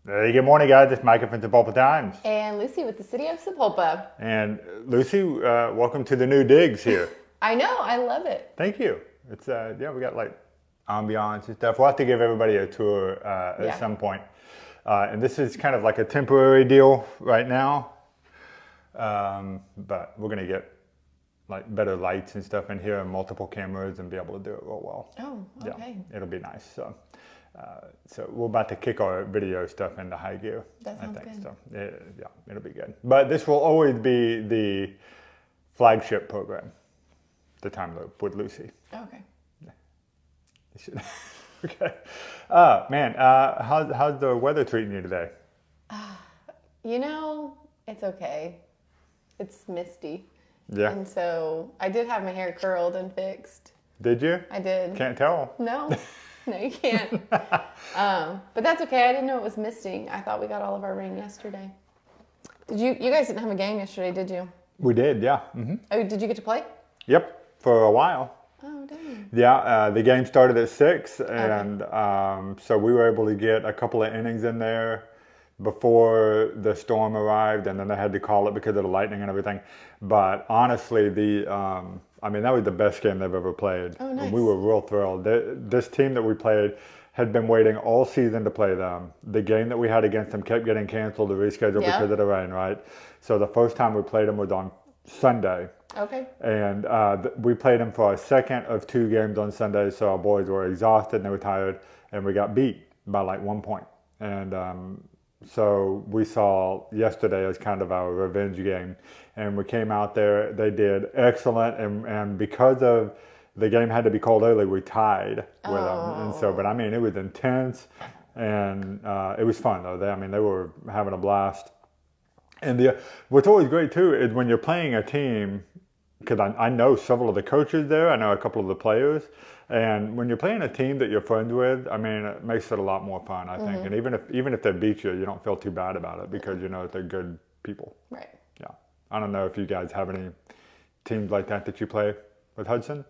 Hey, good morning, guys. It's Micah from Sepulpa Times. And Lucy with the City of Sepulpa. And Lucy, welcome to the new digs here. I know, I love it. Thank you. It's yeah, we got like ambiance and stuff. We'll have to give everybody a tour at some point. And this is kind of like a temporary deal right now, but we're gonna get like better lights and stuff in here and multiple cameras and be able to do it real well. Oh, okay. Yeah, it'll be nice. So we're about to kick our video stuff into high gear. That sounds good. So yeah, it'll be good. But this will always be the flagship program, the Timeloop with Lucy. Okay. Okay. Man, how's the weather treating you today? You know, it's okay. It's misty. Yeah. And so I did have my hair curled and fixed. Did you? I did. Can't tell. No. No, you can't. But that's okay. I didn't know it was misting. I thought we got all of our rain yesterday. You guys didn't have a game yesterday, did you? We did, yeah. Mm-hmm. Oh, did you get to play? Yep, for a while. Oh, dang. Yeah, the game started at 6, and so we were able to get a couple of innings in there before the storm arrived, and then they had to call it because of the lightning and everything. But honestly, I mean, that was the best game they've ever played. Oh, nice. And we were real thrilled. This team that we played had been waiting all season to play them. The game that we had against them kept getting canceled or rescheduled because of the rain, right? So the first time we played them was on Sunday. Okay. And we played them for our second of 2 games on Sunday, so our boys were exhausted and they were tired, and we got beat by like 1 point. And so we saw yesterday as kind of our revenge game, and we came out there. They did excellent, and because of the game had to be called early, we tied with them. And so, but I mean, it was intense, and it was fun though. They were having a blast. And what's always great too is when you're playing a team, because I know several of the coaches there, I know a couple of the players, and when you're playing a team that you're friends with, I mean, it makes it a lot more fun, I think. And even if they beat you, you don't feel too bad about it because you know they're good people. Right. Yeah. I don't know if you guys have any teams like that you play with Hudson.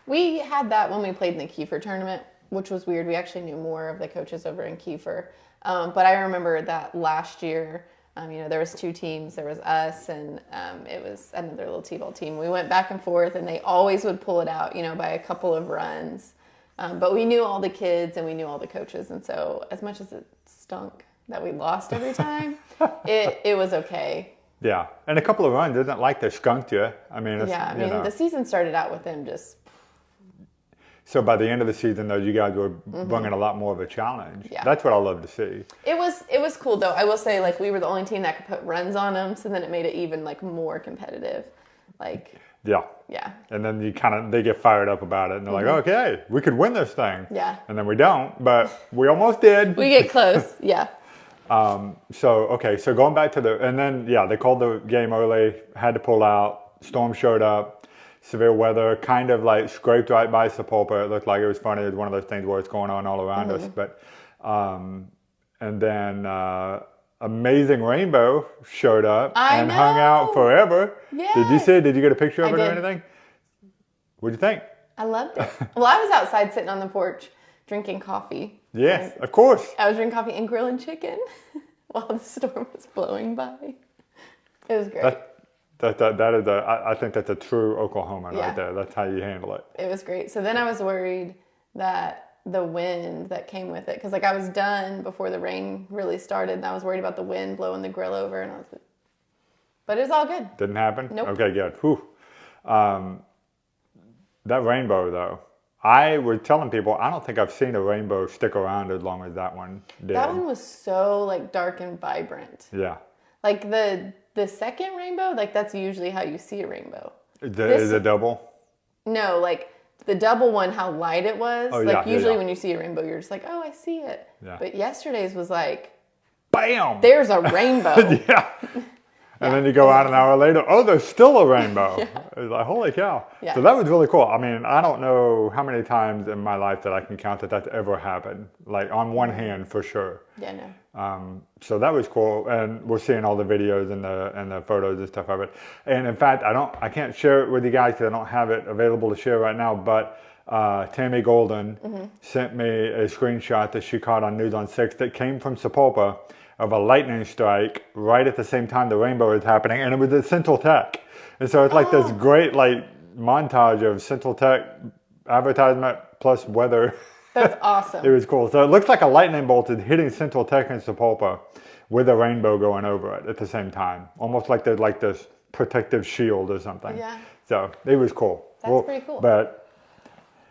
We had that when we played in the Kiefer tournament, which was weird. We actually knew more of the coaches over in Kiefer. But I remember that last year, there was 2 teams. There was us and it was another little T-ball team. We went back and forth, and they always would pull it out, by a couple of runs. But we knew all the kids and we knew all the coaches. And so as much as it stunk that we lost every time, it was okay. Yeah. And a couple of runs isn't like they skunked you. The season started out with them just... So by the end of the season, though, you guys were bringing a lot more of a challenge. Yeah. That's what I love to see. It was cool, though. I will say, we were the only team that could put runs on them, so then it made it even, more competitive. Yeah. Yeah. And then they get fired up about it, and they're like, okay, we could win this thing. Yeah. And then we don't, but we almost did. We get close, yeah. So going back to and then, they called the game early, had to pull out, storm showed up. Severe weather, kind of scraped right by Sepulpa. It looked like it was funny. It was one of those things where it's going on all around us. But, and then amazing rainbow showed up hung out forever. Yes. Did you see it? Did you get a picture of it or did. anything? What'd you think? I loved it. Well, I was outside sitting on the porch drinking coffee. Yes, of course. I was drinking coffee and grilling chicken while the storm was blowing by. It was great. That is I think that's a true Oklahoman right there. That's how you handle it. It was great. So then I was worried that the wind that came with it, because I was done before the rain really started, and I was worried about the wind blowing the grill over, but it was all good. Didn't happen? Nope. Okay, good. Whew. That rainbow, though, I was telling people I don't think I've seen a rainbow stick around as long as that one did. That one was so dark and vibrant. Yeah. The second rainbow, that's usually how you see a rainbow. Is it double? No, the double one, how light it was. Usually when you see a rainbow, you're just oh, I see it. Yeah. But yesterday's was bam! There's a rainbow. Yeah. And then you go out an hour later, oh, there's still a rainbow. It's like, holy cow. Yeah. So that was really cool. I mean, I don't know how many times in my life that I can count that that's ever happened. On one hand, for sure. Yeah, no. So that was cool. And we're seeing all the videos and the photos and stuff of it. And in fact, I can't share it with you guys because I don't have it available to share right now. But Tammy Golden sent me a screenshot that she caught on News on 6 that came from Sapulpa of a lightning strike right at the same time the rainbow was happening, and it was at Central Tech. And so it's like this great like montage of Central Tech advertisement plus weather. That's awesome. It was cool. So it looks like a lightning bolt is hitting Central Tech and Sapulpa with a rainbow going over it at the same time. Almost like there's like this protective shield or something. Yeah. So it was cool. That's pretty cool.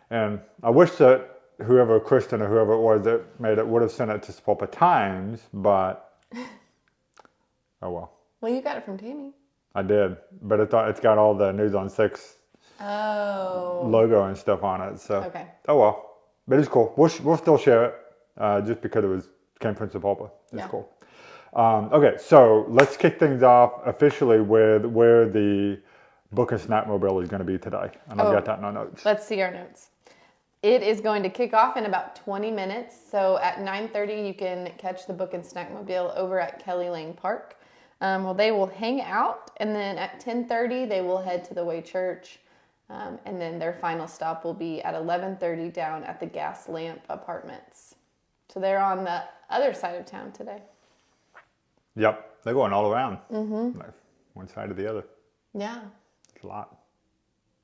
And I wish that whoever, Kristen or whoever it was that made it, would have sent it to Sapulpa Times, but oh well. Well, you got it from Tammy. I did, but it's got all the News on 6 logo and stuff on it. So okay. Oh well. But it's cool. We'll still share it just because it came from Sapulpa. It's cool. Okay, so let's kick things off officially with where the Book and Snack Mobile is going to be today. And I've got that in our notes. Let's see our notes. It is going to kick off in about 20 minutes. So at 9:30, you can catch the Book and Snack Mobile over at Kelly Lane Park. Well, they will hang out, and then at 10:30, they will head to the Way Church. And then their final stop will be at 11:30 down at the Gas Lamp Apartments. So they're on the other side of town today. Yep, they're going all around. Like one side to the other. Yeah. It's a lot.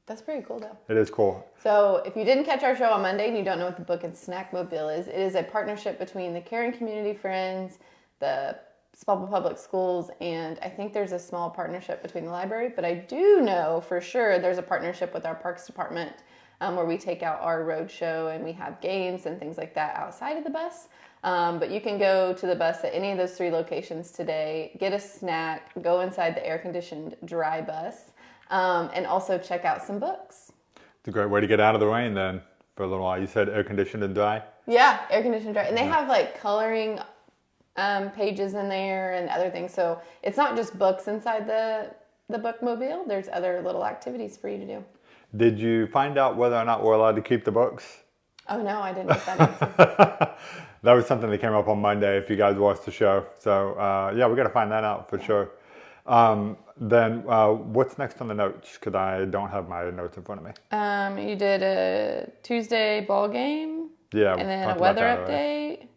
That's pretty cool, though. It is cool. So if you didn't catch our show on Monday and you don't know what the Book and Snack Mobile is, it is a partnership between the Caring Community Friends, the Sapulpa Public Schools, and I think there's a small partnership between the library, but I do know for sure there's a partnership with our Parks Department where we take out our road show and we have games and things like that outside of the bus. But you can go to the bus at any of those 3 locations today, get a snack, go inside the air-conditioned dry bus, and also check out some books. It's a great way to get out of the rain then for a little while. You said air-conditioned and dry? Yeah, air-conditioned dry. And they have like coloring pages in there and other things. So it's not just books inside the bookmobile. There's other little activities for you to do. Did you find out whether or not we're allowed to keep the books? Oh, no, I didn't get that answer. That was something that came up on Monday if you guys watched the show. So, yeah, we got to find that out for sure. Then what's next on the notes? Because I don't have my notes in front of me. You did a Tuesday ball game. Yeah. And then a weather update.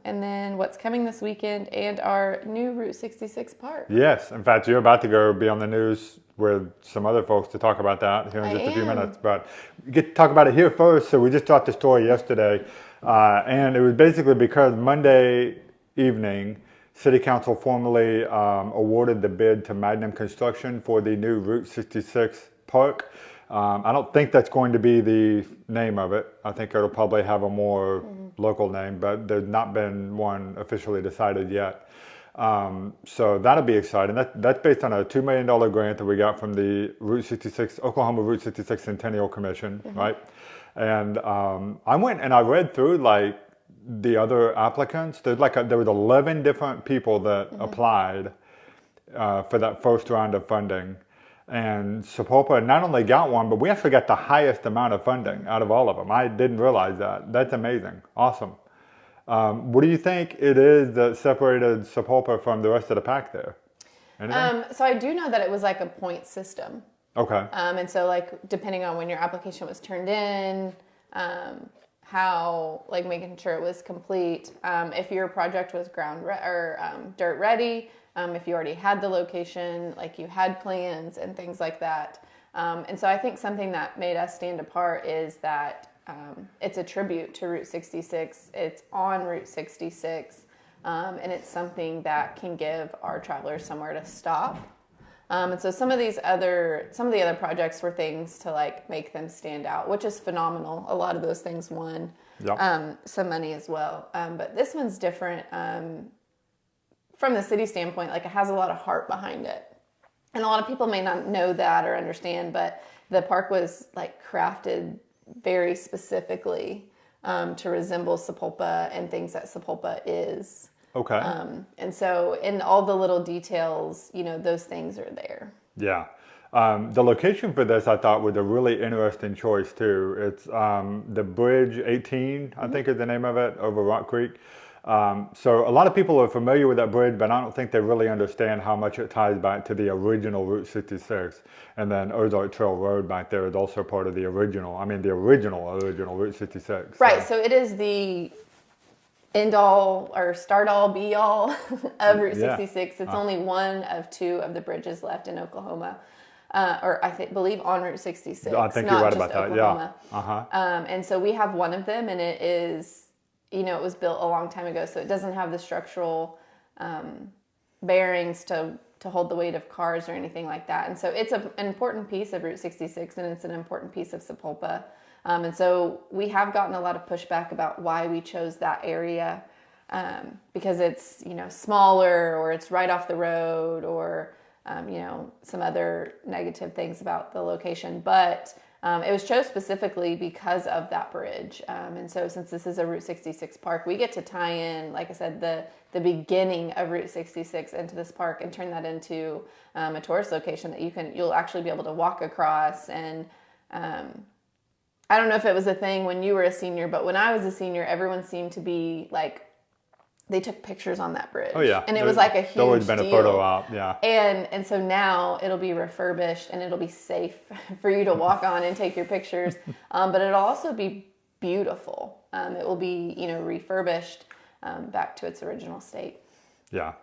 And then what's coming this weekend and our new Route 66 park. Yes. In fact, you're about to go be on the news with some other folks to talk about that here in just a few minutes. But we get to talk about it here first. So we just dropped the story yesterday. And it was basically because Monday evening, City Council formally awarded the bid to Magnum Construction for the new Route 66 park. I don't think that's going to be the name of it. I think it'll probably have a more local name, but there's not been one officially decided yet. So that'll be exciting. That's based on a $2 million grant that we got from the Oklahoma Route 66 Centennial Commission, right? And I went and I read through like the other applicants. There was 11 different people that applied for that first round of funding. And Sapulpa not only got one, but we actually got the highest amount of funding out of all of them. I didn't realize that. That's amazing. Awesome. What do you think it is that separated Sapulpa from the rest of the pack there? So I do know that it was like a point system. Okay. And so like depending on when your application was turned in, how like making sure it was complete, if your project was dirt ready, if you already had the location, like you had plans and things like that. And so I think something that made us stand apart is that it's a tribute to Route 66. It's on Route 66, and it's something that can give our travelers somewhere to stop. And so some of the other projects were things to like make them stand out, which is phenomenal. A lot of those things won some money as well. But this one's different from the city standpoint. Like it has a lot of heart behind it. And a lot of people may not know that or understand, but the park was like crafted very specifically to resemble Sapulpa and things that Sapulpa is. Okay. And so in all the little details, those things are there. Yeah. The location for this, I thought, was a really interesting choice, too. It's the Bridge 18, I think is the name of it, over Rock Creek. So a lot of people are familiar with that bridge, but I don't think they really understand how much it ties back to the original Route 66. And then Ozark Trail Road back there is also part of the original, the original Route 66. Right, so it is the end all or start all be all of Route 66. It's only one of two of the bridges left in Oklahoma. Or believe on Route 66. I think you're right about that, yeah. And so we have one of them, and it is, it was built a long time ago, so it doesn't have the structural bearings to hold the weight of cars or anything like that. And so it's an important piece of Route 66, and it's an important piece of Sapulpa. And so we have gotten a lot of pushback about why we chose that area, because it's, smaller, or it's right off the road, or some other negative things about the location, but it was chose specifically because of that bridge. And so since this is a Route 66 park, we get to tie in, like I said, the beginning of Route 66 into this park and turn that into a tourist location that you'll actually be able to walk across. And I don't know if it was a thing when you were a senior, but when I was a senior, everyone seemed to be like, they took pictures on that bridge. Oh yeah, and it was like a huge deal. Always been deal. A photo op, yeah. And so now it'll be refurbished and it'll be safe for you to walk on and take your pictures. But it'll also be beautiful. It will be refurbished back to its original state. Yeah.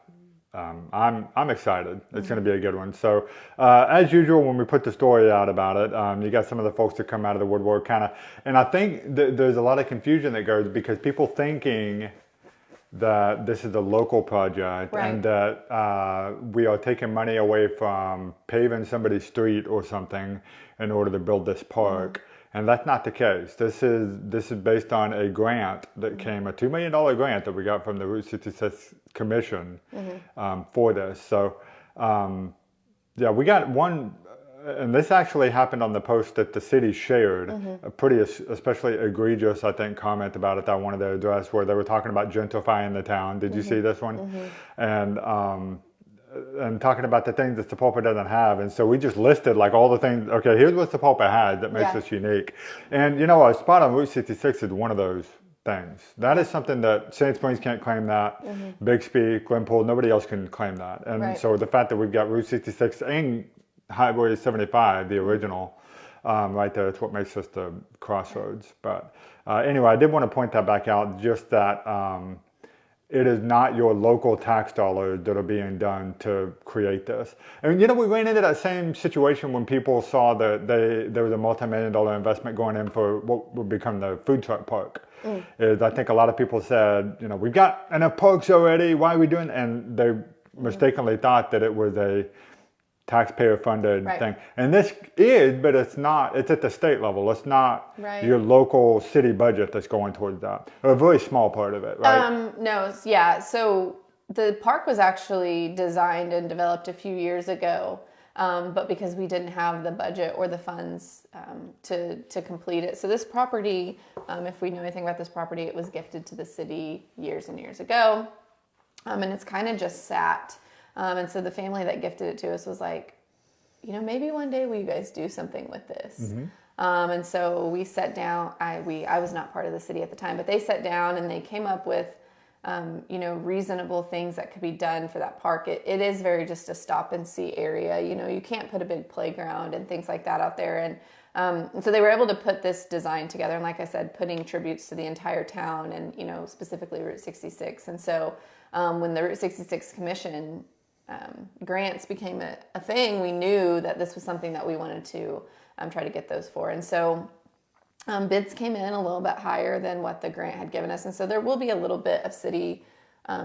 I'm excited. It's going to be a good one. So, as usual, when we put the story out about it, you got some of the folks that come out of the woodwork and I think there's a lot of confusion that goes because people thinking that this is a local project, right, and that we are taking money away from paving somebody's street or something in order to build this park. And that's not the case. This is based on a grant that came, a $2 million grant that we got from the Route 66 Commission for this. So, yeah, we got one, and this actually happened on the post that the city shared, a pretty especially egregious, I think, comment about it that I wanted to address, where they were talking about gentrifying the town. Did you see this one? And talking about the things that Sapulpa doesn't have. And so we just listed like all the things, okay, here's what Sapulpa has that makes us unique. And a spot on Route 66 is one of those things. That is something that Sand Springs can't claim that, Bixby, Glenpool, nobody else can claim that. And so the fact that we've got Route 66 and Highway 75, the original, right there, it's what makes us the crossroads. But anyway, I did want to point that back out, just that it is not your local tax dollars that are being done to create this. And we ran into that same situation when people saw that there was a multi-million-dollar investment going in for what would become the food truck park. I think a lot of people said, we've got enough parks already, why are we doing? And they mistakenly thought that it was a taxpayer-funded thing. And this is, but it's not. It's at the state level. It's not your local city budget that's going towards that. A very small part of it, right? No, yeah. So the park was actually designed and developed a few years ago, but because we didn't have the budget or the funds to complete it. So this property, if we know anything about this property, it was gifted to the city years and years ago, and it's kind of just sat. And so the family that gifted it to us was like, maybe one day will you guys do something with this? And so we sat down. I was not part of the city at the time, but they sat down and they came up with, reasonable things that could be done for that park. It is very just a stop and see area. You can't put a big playground and things like that out there. And so they were able to put this design together. And like I said, putting tributes to the entire town and, specifically Route 66. And so when the Route 66 Commission grants became a thing, we knew that this was something that we wanted to try to get those for. And so bids came in a little bit higher than what the grant had given us. And so there will be a little bit of city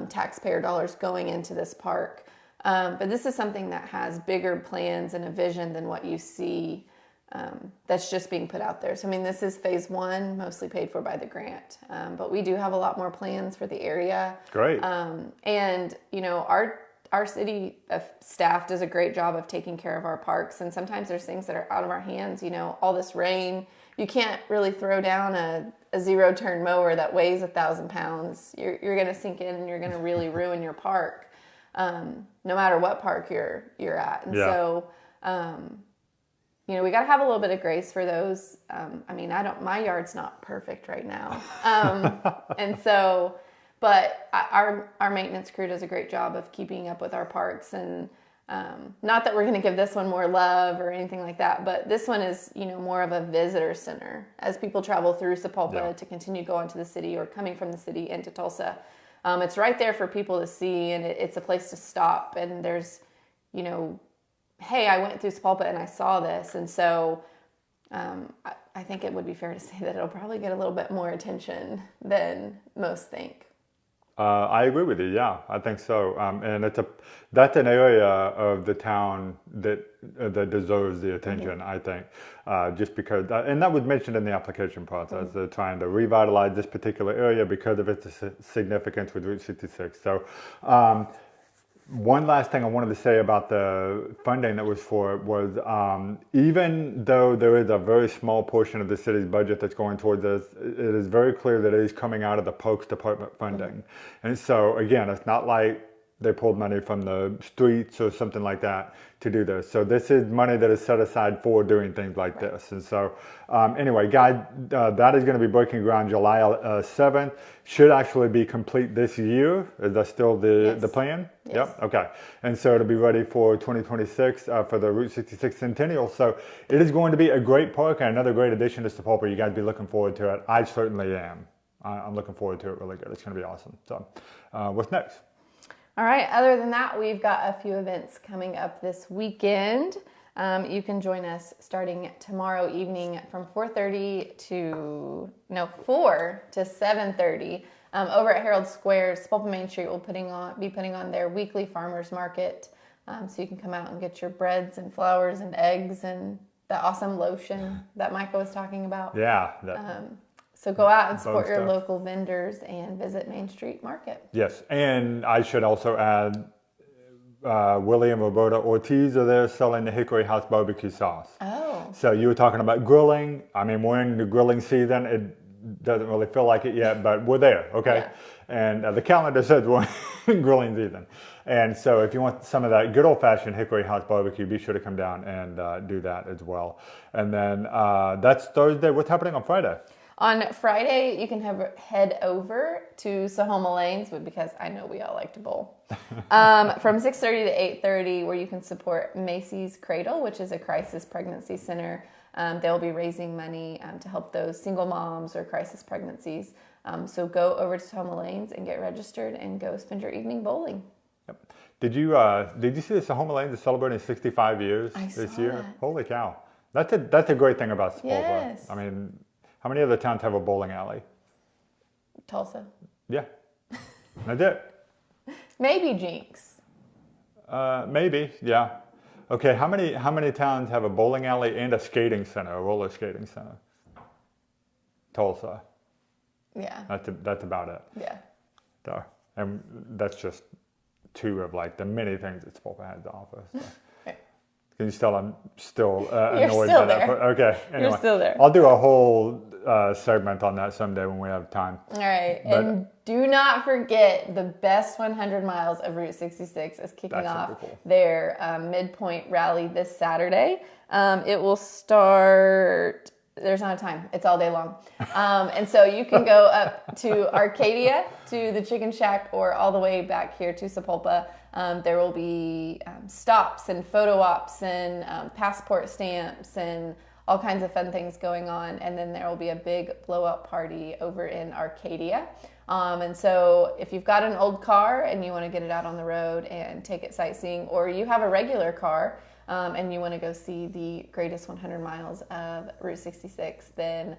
taxpayer dollars going into this park. But this is something that has bigger plans and a vision than what you see that's just being put out there. So, this is phase one, mostly paid for by the grant. But we do have a lot more plans for the area. Great. And, our city staff does a great job of taking care of our parks. And sometimes there's things that are out of our hands, all this rain. You can't really throw down a zero-turn mower that weighs 1,000 pounds. You're going to sink in and you're going to really ruin your park, no matter what park you're at. And so, we got to have a little bit of grace for those. My yard's not perfect right now. And so, But our maintenance crew does a great job of keeping up with our parks, and not that we're going to give this one more love or anything like that, but this one is, more of a visitor center as people travel through Sapulpa to continue going to the city or coming from the city into Tulsa. It's right there for people to see, and it's a place to stop. And there's, hey, I went through Sapulpa and I saw this, and so I think it would be fair to say that it'll probably get a little bit more attention than most think. I agree with you. Yeah, I think so. And that's an area of the town that deserves the attention. I think, just because, and that was mentioned in the application process. They're trying to revitalize this particular area because of its significance with Route 66. So, one last thing I wanted to say about the funding that was for it was, even though there is a very small portion of the city's budget that's going towards this, it is very clear that it is coming out of the Parks Department funding. And so, again, it's not like they pulled money from the streets or something like that to do this. So this is money that is set aside for doing things like this. And so, anyway, guys, that is going to be breaking ground July 7th. Should actually be complete this year. Is that still the plan? Yes. Yep. Okay. And so it'll be ready for 2026 for the Route 66 Centennial. So it is going to be a great park and another great addition to Sapulpa. You guys be looking forward to it. I certainly am. I'm looking forward to it really good. It's going to be awesome. So what's next? All right, other than that, we've got a few events coming up this weekend. You can join us starting tomorrow evening from 4 to 7:30 over at Herald Square. Sapulpa Main Street will be putting on their weekly farmers market. So you can come out and get your breads and flowers and eggs and the awesome lotion that Micah was talking about. Yeah. So go out and support your local vendors and visit Main Street Market. Yes, and I should also add, William and Roberta Ortiz are there selling the Hickory House barbecue sauce. Oh. So you were talking about grilling. I mean, we're in the grilling season. It doesn't really feel like it yet, but we're there, okay? Yeah. And the calendar says we're in grilling season. And so if you want some of that good old-fashioned Hickory House barbecue, be sure to come down and do that as well. And then that's Thursday. What's happening on Friday? On Friday, you can head over to Sahoma Lanes, because I know we all like to bowl, from 6:30 to 8:30, where you can support Macy's Cradle, which is a crisis pregnancy center. They'll be raising money to help those single moms or crisis pregnancies. So go over to Sahoma Lanes and get registered and go spend your evening bowling. Yep. Did you see the Sahoma Lanes is celebrating 65 years this year? That. Holy cow! That's a great thing about Sapulpa. Yes. I mean, how many other towns have a bowling alley? Tulsa. Yeah, that's it. Maybe Jinx. Maybe, yeah. Okay, how many towns have a bowling alley and a skating center, a roller skating center? Tulsa. Yeah. That's about it. Yeah. So, and that's just two of like the many things that Sapulpa has to offer. So. Can you tell I'm still annoyed by that? Okay, anyway. You're still there. I'll do a whole segment on that someday when we have time. All right, and do not forget the best 100 miles of Route 66 is kicking off their midpoint rally this Saturday. It will start. There's not a time. It's all day long. And so you can go up to Arcadia, to the Chicken Shack, or all the way back here to Sapulpa. There will be stops and photo ops and passport stamps and all kinds of fun things going on. And then there will be a big blowout party over in Arcadia. And so if you've got an old car and you want to get it out on the road and take it sightseeing, or you have a regular car and you want to go see the greatest 100 miles of Route 66, then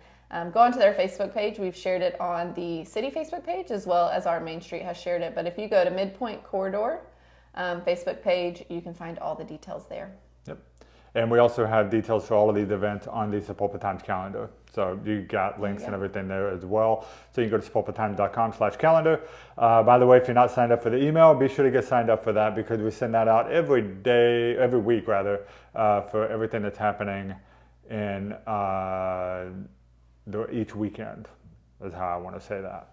go onto their Facebook page. We've shared it on the city Facebook page as well as our Main Street has shared it. But if you go to Midpoint Corridor Facebook page, you can find all the details there. Yep. And we also have details for all of these events on the Sapulpa Times calendar. So you got links and everything there as well. So you can go to sapulpatimes.com/calendar. By the way, if you're not signed up for the email, be sure to get signed up for that, because we send that out every week for everything that's happening in each weekend, is how I want to say that.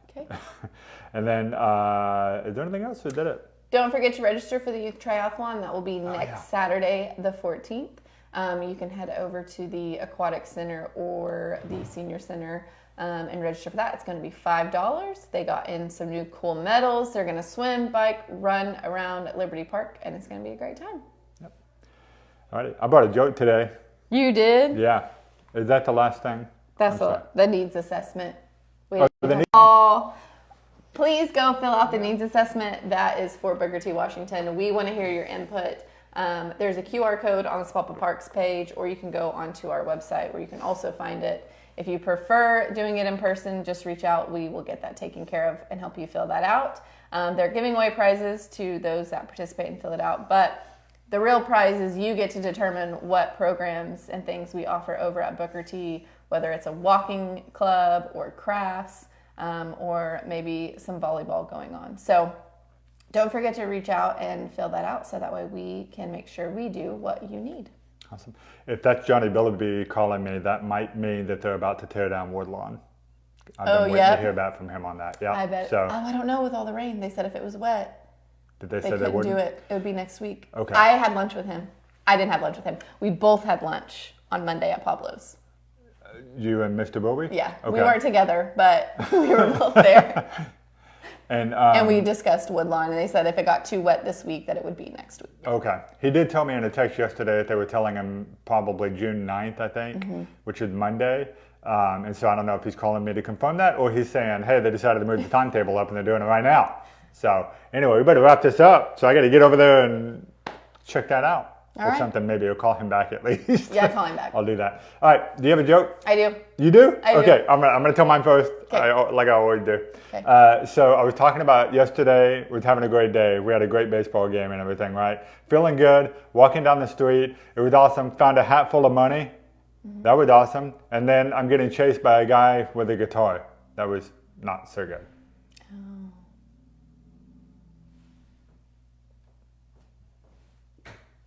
Okay. And then, is there anything else, or did it? Don't forget to register for the Youth Triathlon. That will be next Saturday, the 14th. You can head over to the Aquatic Center or the Senior Center and register for that. It's going to be $5. They got in some new cool medals. They're going to swim, bike, run around Liberty Park, and it's going to be a great time. Yep. All right. I brought a joke today. You did? Yeah. Is that the last thing? That's the needs assessment. Please go fill out the needs assessment. That is for Booker T. Washington. We want to hear your input. There's a QR code on the Sapulpa Parks page, or you can go onto our website where you can also find it. If you prefer doing it in person, just reach out. We will get that taken care of and help you fill that out. They're giving away prizes to those that participate and fill it out. But the real prize is you get to determine what programs and things we offer over at Booker T, whether it's a walking club or crafts, or maybe some volleyball going on. So don't forget to reach out and fill that out so that way we can make sure we do what you need. Awesome. If that's Johnny Billaby calling me, that might mean that they're about to tear down Woodlawn. I've been waiting to hear back from him on that. Yeah. I bet. So, I don't know with all the rain. They said if it was wet, did they say couldn't they wouldn't do it. It would be next week. Okay. I had lunch with him. I didn't have lunch with him. We both had lunch on Monday at Pablo's. You and Mr. Bobby? Yeah. Okay. We weren't together, but we were both there. And we discussed Woodlawn, and they said if it got too wet this week, that it would be next week. Okay. He did tell me in a text yesterday that they were telling him probably June 9th, I think, which is Monday. And so I don't know if he's calling me to confirm that, or he's saying, hey, they decided to move the timetable up and they're doing it right now. So anyway, we better wrap this up. So I got to get over there and check that out. All or right. something. Maybe I'll call him back at least. Yeah, call him back. I'll do that. All right. Do you have a joke? I do. You do? I do. Okay. I'm gonna tell mine first. Okay. Like I always do. Okay. So I was talking about yesterday. We was having a great day. We had a great baseball game and everything, right? Feeling good. Walking down the street. It was awesome. Found a hat full of money. That was awesome. And then I'm getting chased by a guy with a guitar. That was not so good.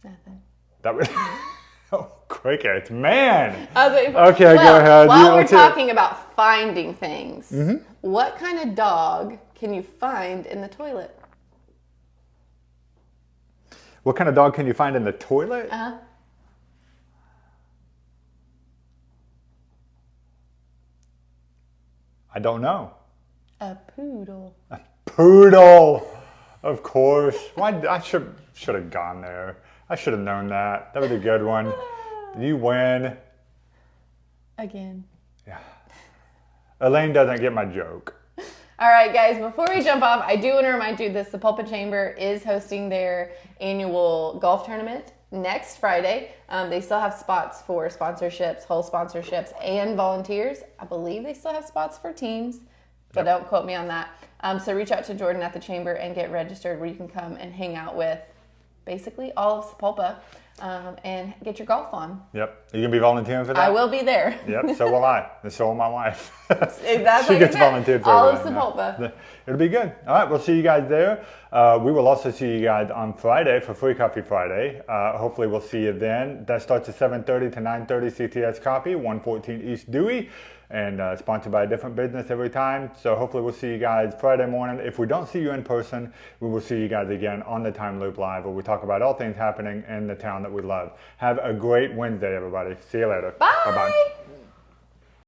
Nothing. That was crickets, man. I was waiting for, Okay, go ahead. While we're talking about finding things, what kind of dog can you find in the toilet? What kind of dog can you find in the toilet? Uh-huh. I don't know. A poodle. A poodle, of course. Why? I should have gone there. I should have known that. That was a good one. You win. Again. Yeah. Elaine doesn't get my joke. All right, guys, before we jump off, I do want to remind you this, the Pulpit Chamber is hosting their annual golf tournament next Friday. They still have spots for sponsorships, whole sponsorships, and volunteers. I believe they still have spots for teams, but don't quote me on that. So reach out to Jordan at the Chamber and get registered where you can come and hang out with basically all of Sapulpa and get your golf on. Yep. You gonna be volunteering for that? I will be there. Yep. So will I. And so will my wife. She gets volunteered for all of everything, Sapulpa. Yeah. It'll be good. All right. We'll see you guys there. We will also see you guys on Friday for Free Coffee Friday. Hopefully we'll see you then. That starts at 7:30 to 9:30 CTS Coffee, 114 East Dewey. And sponsored by a different business every time. So hopefully we'll see you guys Friday morning. If we don't see you in person, we will see you guys again on the Timeloop Live, where we talk about all things happening in the town that we love. Have a great Wednesday, everybody. See you later. Bye. Bye-bye.